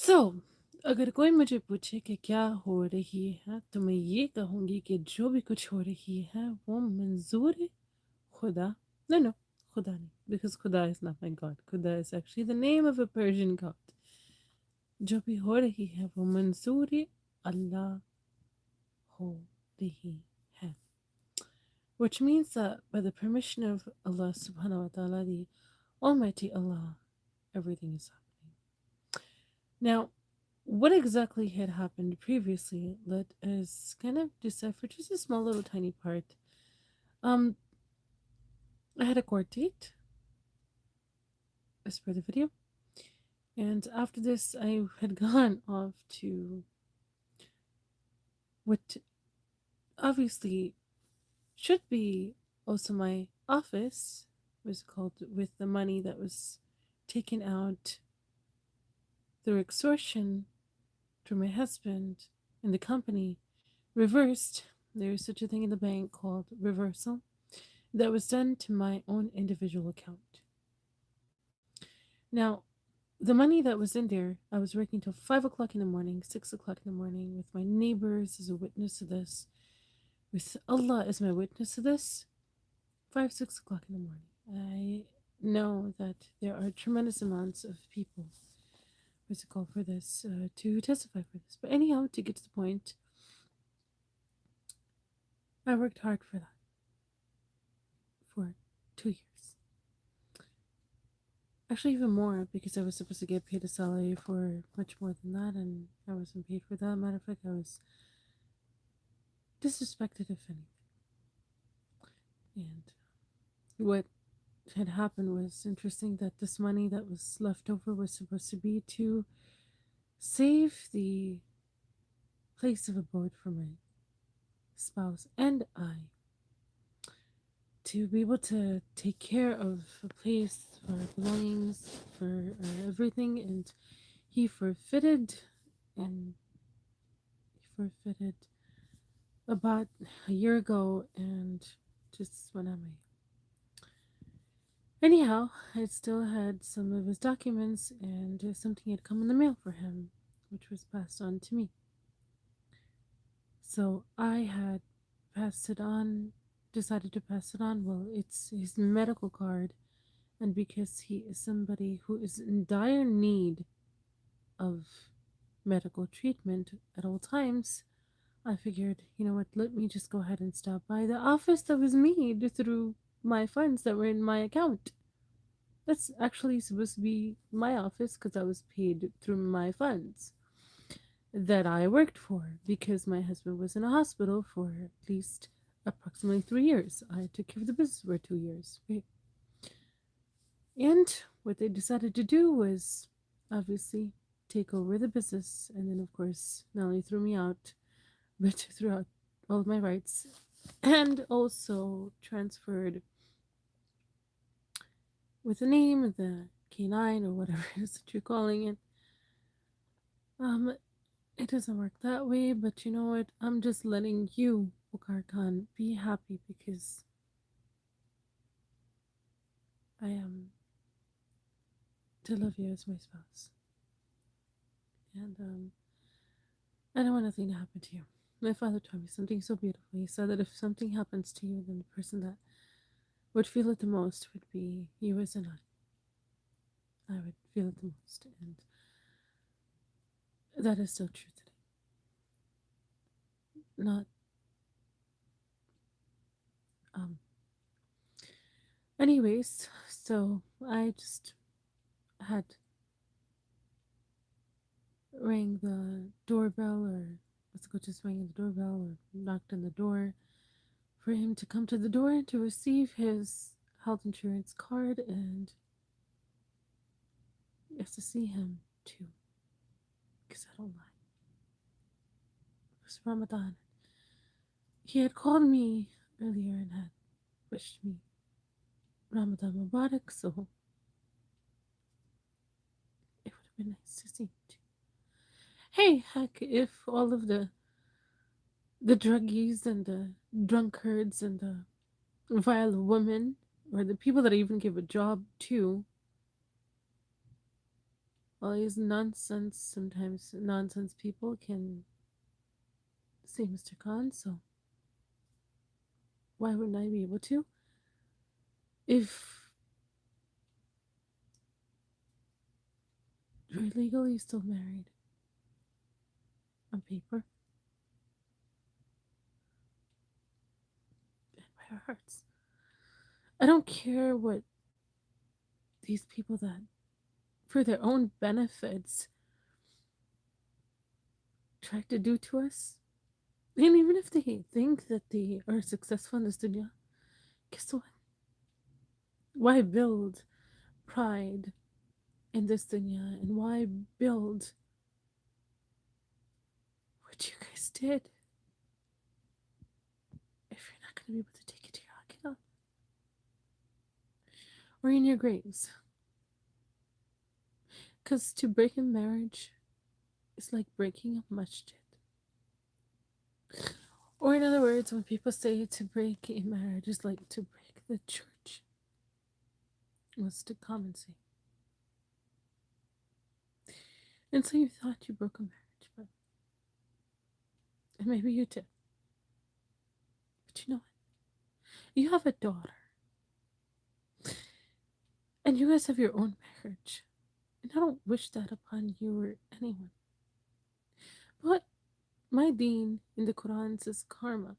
सो अगर कोई मुझे पूछे कि क्या हो रही है तो मैं ये कहूँगी कि जो भी कुछ हो रही है वो मंजूर है खुदा नो नो खुदा नहीं बिकॉज खुदा इज नॉट माई गॉड खुदा is actually the name of a Persian God जो भी हो रही है वो मंजूर अल्लाह हो रही है which means that by the permission of Allah subhanahu wa ta'ala the almighty Allah everything is happening now. What exactly had happened previously? Let us kind of decipher just a small little tiny part. Um, I had a court date as per the video, and after this, I had gone off to what obviously should be also my office, was called, with the money that was taken out through extortion through my husband and the company reversed. There is such a thing in the bank called reversal that was done to my own individual account. Now, the money that was in there, I was working till 5 o'clock in the morning, 6 o'clock in the morning, with my neighbors as a witness to this, with Allah as my witness to this. 5, 6 o'clock in the morning. I know that there are tremendous amounts of people, what's it called, for this, to testify for this. But anyhow, to get to the point, I worked hard for that for 2 years. Actually, even more, because I was supposed to get paid a salary for much more than that, and I wasn't paid for that. Matter of fact, I was disrespected, if anything. And what had happened was interesting that this money that was left over was supposed to be to save the place of abode for my spouse and I, to be able to take care of a place for our belongings, for everything, and he forfeited, and he forfeited about a year ago, and just went on my. Anyhow, I still had some of his documents, and something had come in the mail for him, which was passed on to me. So I had passed it on, decided to pass it on. Well, it's his medical card, and because he is somebody who is in dire need of medical treatment at all times, I figured, you know what, let me just go ahead and stop by the office that was made through my funds that were in my account. That's actually supposed to be my office because I was paid through my funds that I worked for because my husband was in a hospital for at least approximately 3 years. I took care of the business for 2 years. Right? And what they decided to do was obviously take over the business, and then, of course, not only threw me out, but threw out all of my rights, and also transferred with the name of the K9 or whatever it is that you're calling it. Um, it doesn't work that way, but you know what? I'm just letting you, Bukar Khan, be happy because I am to love you as my spouse. And I don't want nothing to happen to you. My father told me something so beautiful. He said that if something happens to you, then the person that would feel it the most would be you as an I would feel it the most. And that is so true today. Not, um, anyways, so I just had rang the doorbell, or let's go, just rang the doorbell or knocked on the door for him to come to the door to receive his health insurance card, and yes, to see him too, because I don't lie. It was Ramadan. He had called me earlier and had wished me Ramadan Mubarak, so it would have been nice to see him too. Hey, heck, if all of the druggies and the drunkards and the vile women, or the people that I even give a job to, All these nonsense, sometimes nonsense people can see Mr. Khan, so why wouldn't I be able to? If we're legally still married on paper and by our hearts. I don't care what these people that, for their own benefits, try to do to us. And even if they think that they are successful in this dunya, guess what? Why build pride in this dunya? And why build what you guys did if you're not going to be able to take it to your akhirah or in your graves? Because to break a marriage is like breaking a masjid. Or, in other words, when people say to break a marriage is like to break the church, what's the common say? And so you thought you broke a marriage, but and maybe you did. But you know what? You have a daughter, and you guys have your own marriage. And I don't wish that upon you or anyone. But my deen in the Quran says karma.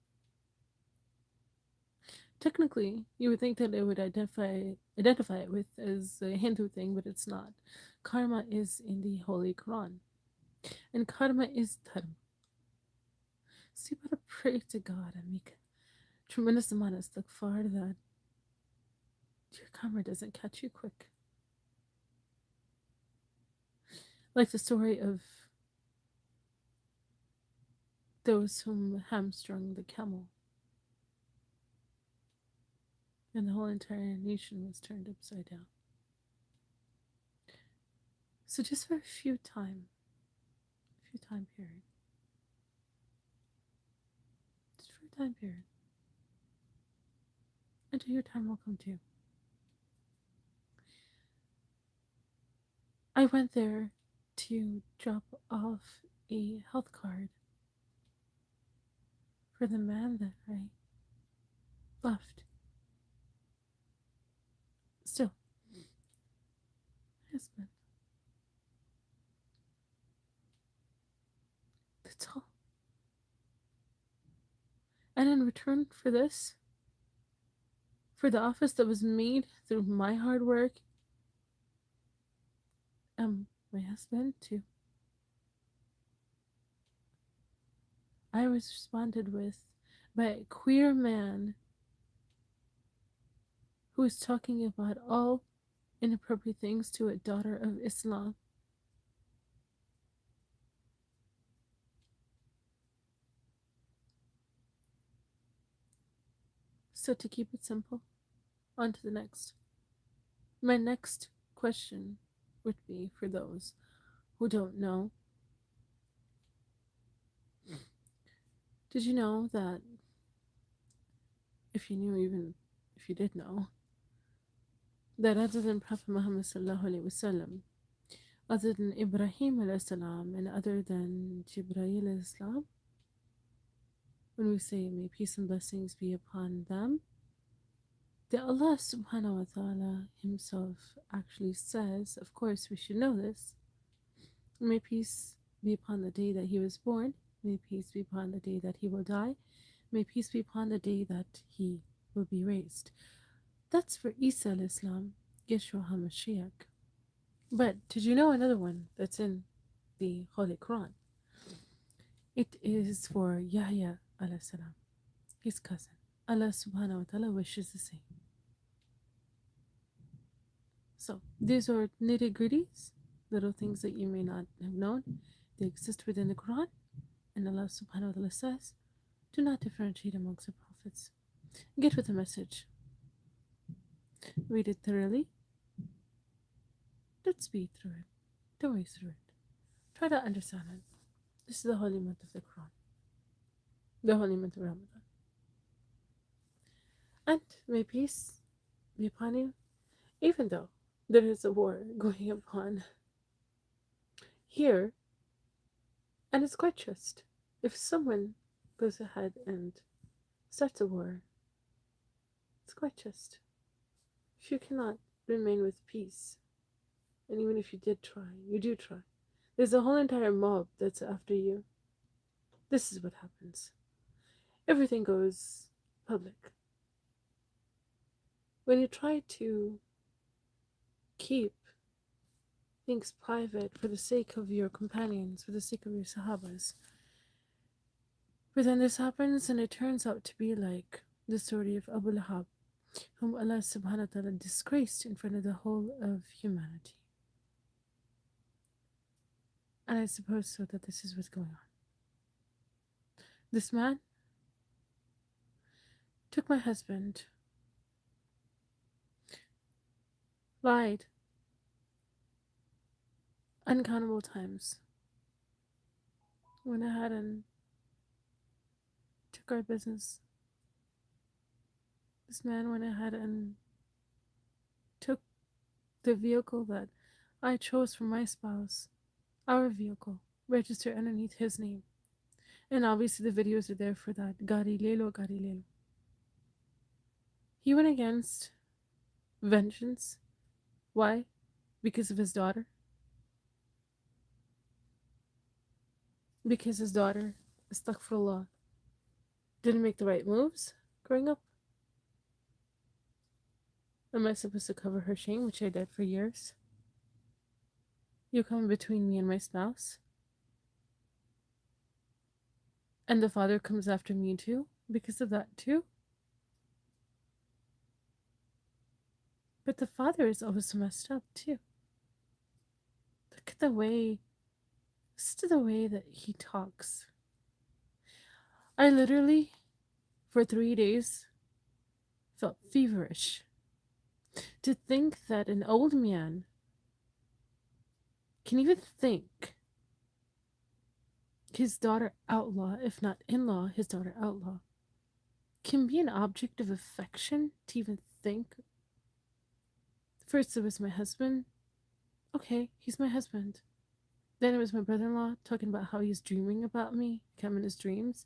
Technically, you would think that it would identify it with as a Hindu thing, but it's not. Karma is in the Holy Quran, and karma is dharma. So you gotta pray to God and make a tremendous amount of istighfar that your karma doesn't catch you quick. Like the story of those whom hamstrung the camel, and the whole entire nation was turned upside down. So just for a few time period, just for a time period, until your time will come too. I went there to drop off a health card for the man that I left. Still, my husband. That's all. And in return for this, for the office that was made through my hard work, my husband too, I was responded with by a queer man who was talking about all inappropriate things to a daughter of Islam. So to keep it simple, on to the next. My next question would be for those who don't know. Did you know that, if you knew, even if you did know, that other than Prophet Muhammad sallallahu alaihi wasallam, other than Ibrahim alayhi salam, and other than Jibreel alayhi salam, when we say may peace and blessings be upon them, that Allah subhanahu wa ta'ala himself actually says, of course we should know this, may peace be upon the day that he was born, may peace be upon the day that he will die, may peace be upon the day that he will be raised. That's for Isa al-Islam, Yeshua HaMashiach. But did you know another one that's in the Holy Quran? It is for Yahya al-Salam, his cousin. Allah subhanahu wa ta'ala wishes the same. So these are nitty gritties, little things that you may not have known. They exist within the Quran, and Allah subhanahu wa ta'ala says, do not differentiate amongst the prophets. Get with the message. Read it thoroughly. Don't speed through it. Don't read through it. Try to understand it. This is the holy month of the Quran, the holy month of Ramadan. And may peace be upon you, even though there is a war going upon here, and it's quite just. If someone goes ahead and starts a war, it's quite just. If you cannot remain with peace, and even if you did try, you do try, there's a whole entire mob that's after you. This is what happens. Everything goes public. When you try to keep things private for the sake of your companions, for the sake of your Sahabas, but then this happens and it turns out to be like the story of Abu Lahab, whom Allah subhanahu wa ta'ala disgraced in front of the whole of humanity. And I suppose so that this is what's going on. This man took my husband, lied uncountable times, went ahead and took our business. This man went ahead and took the vehicle that I chose for my spouse, our vehicle, registered underneath his name. And obviously the videos are there for that. Gari lelo, gari lelo. He went against vengeance. Why? Because of his daughter. Because his daughter, astaghfirullah, didn't make the right moves growing up. Am I supposed to cover her shame, which I did for years? You come between me and my spouse? And the father comes after me too, because of that too? But the father is always messed up too. Look at the way, listen to the way that he talks. I literally, for 3 days, felt feverish. To think that an old man can even think his daughter outlaw, if not in-law, his daughter outlaw, can be an object of affection to even think. First it was my husband. Okay, he's my husband. Then it was my brother-in-law talking about how he's dreaming about me, come in his dreams.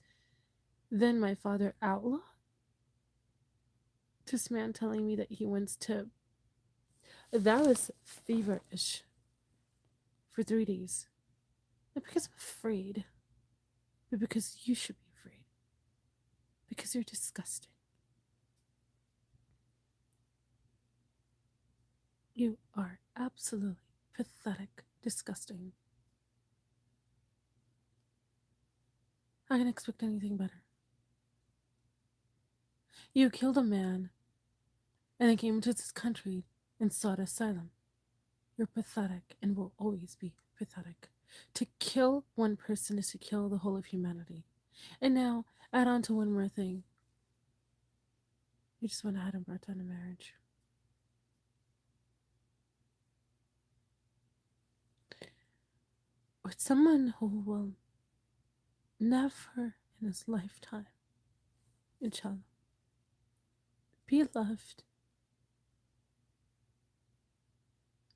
Then my father outlaw. This man telling me that he wants to. That was feverish for 3 days. Not because I'm afraid, but because you should be afraid. Because you're disgusting. You are absolutely pathetic, disgusting. I can expect anything better. You killed a man and then came into this country and sought asylum. You're pathetic and will always be pathetic. To kill one person is to kill the whole of humanity. And now, add on to one more thing. You just went ahead and brought down a marriage. With someone who will never in his lifetime, inshallah, be loved.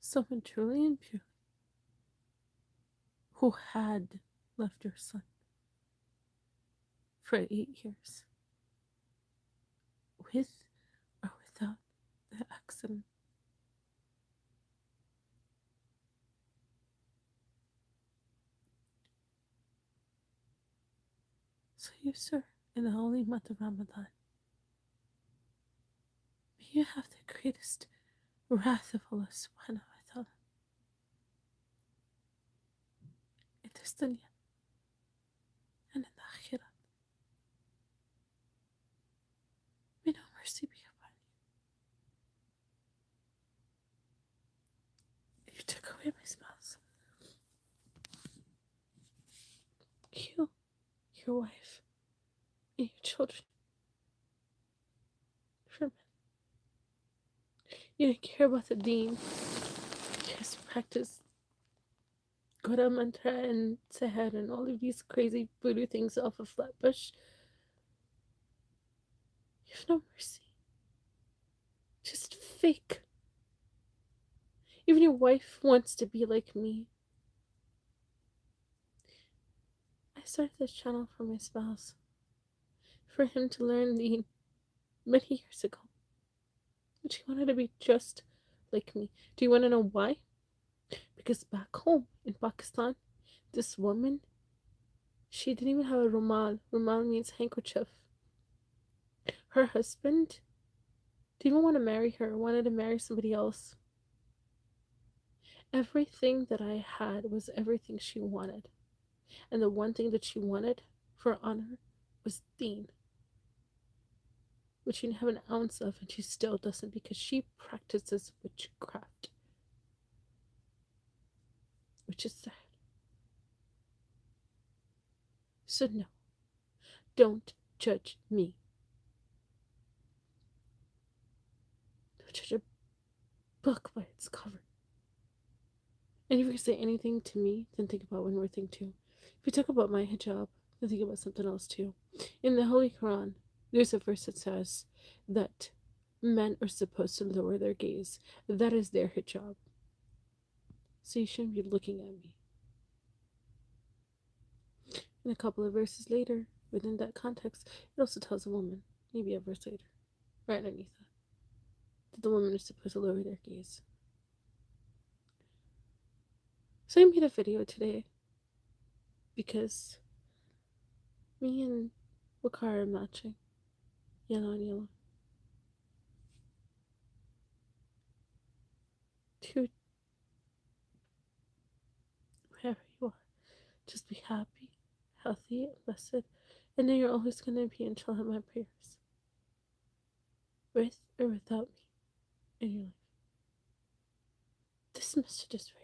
Someone truly and pure who had left your son for 8 years, with or without the accident. So you, sir, in the holy month of Ramadan, may you have the greatest wrath of Allah subhanahu wa ta'ala in this dunya and in the akhirah. May no mercy be upon you. You took away my spouse. You, your wife, and your children from it. You didn't care about the deen. You just practiced Gora mantra and seher and all of these crazy voodoo things off a flatbush. You have no mercy. Just fake. Even your wife wants to be like me. started this channel for my spouse, for him to learn deen many years ago. But he wanted to be just like me. Do you want to know why? Because back home in Pakistan, this woman, she didn't even have a rumal. Rumal means handkerchief. Her husband didn't even want to marry her, wanted to marry somebody else. Everything that I had was everything she wanted. And the one thing that she wanted for honor was deen, which she didn't have an ounce of, and she still doesn't because she practices witchcraft, which is sad. So, no, don't judge me. Don't judge a book by its cover. And if you say anything to me, then think about one more thing too. If you talk about my hijab, then think about something else too. In the Holy Quran, there's a verse that says that men are supposed to lower their gaze. That is their hijab. So you shouldn't be looking at me. And a couple of verses later, within that context, it also tells a woman, maybe a verse later, right underneath that the woman is supposed to lower their gaze. So I made a video today because me and Wakar are matching. Yellow and yellow. Dude, wherever you are, just be happy, healthy, and blessed. And then you're always going to be in my prayers. With or without me in your life. This message is for